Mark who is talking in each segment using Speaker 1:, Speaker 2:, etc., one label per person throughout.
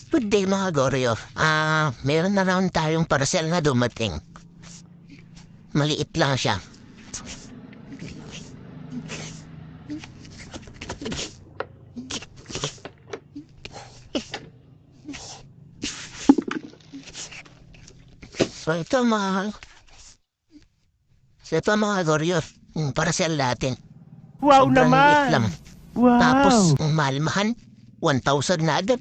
Speaker 1: Good day mga Goryo. Meron na naman tayong parcel na dumating. Maliit lang siya. So ito mga Goryo, yung parcel natin.
Speaker 2: Wow
Speaker 1: Sobrang liit
Speaker 2: naman!
Speaker 1: lang.
Speaker 2: Wow!
Speaker 1: Tapos, ang malmahan, 1,000 na agad.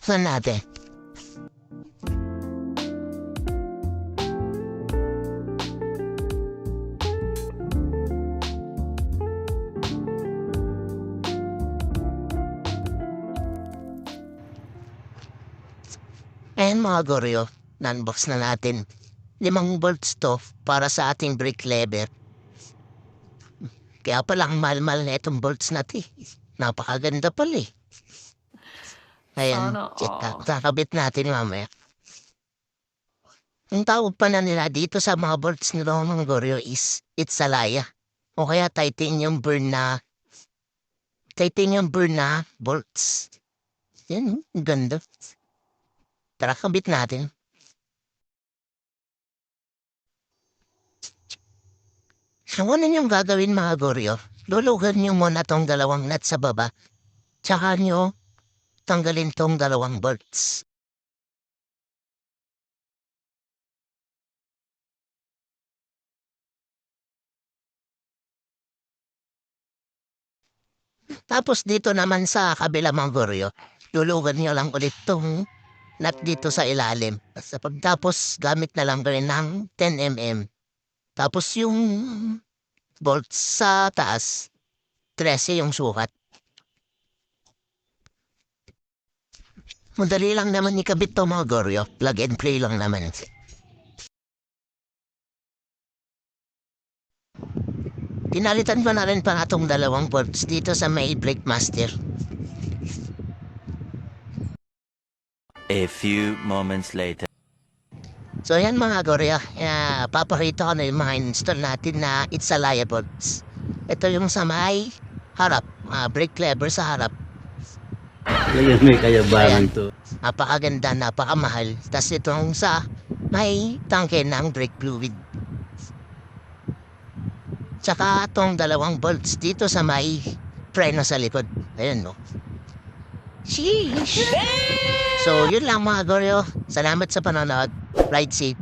Speaker 1: Saan natin? Ayan mga Goryo, na-unbox na natin. 5 bolts to para sa ating brake lever. Kaya pala ang mahal-mahal na itong bolts natin. Napakaganda pala eh. Ayan,
Speaker 3: Sana all.
Speaker 1: kakabit natin mamaya. Ang tawag pa na nila dito sa mga bolts nila mga Goryo is Itsalaya. O kaya titanium burn na bolts. Yan, ang ganda. Tara, kabit natin. So, ano niyong gagawin mga Goryo? Lulugan niyo muna tong 2 nut sa baba. Tsaka niyo tanggalin tong 2 bolts. Tapos dito naman sa kabila mga Goryo, lulugan niyo lang ulit tong nut dito sa ilalim. Sa pagtapos, gamit na lang rin ng 10mm. Tapos yung bolts sa taas, 13 yung sukat. Madali lang naman ikabit to mga Goryo. Plug and play lang naman. Pinalitan ko na rin pa itong 2 bolts dito sa may brake master.
Speaker 4: A few moments later.
Speaker 1: So yan mga Goryo, papakita ko na yung mga install natin na Itsalaya bolts. Ito yung sa may harap, brake lever sa harap.
Speaker 2: Ngayon may kayabangan to.
Speaker 1: Napakaganda, napakamahal. Tapos itong sa may tangke ng brake fluid. Tsaka itong 2 bolts dito sa may preno sa likod. Ayan no. Sheesh! So yun lang mga Goryo. Salamat sa panonood. Ride safe.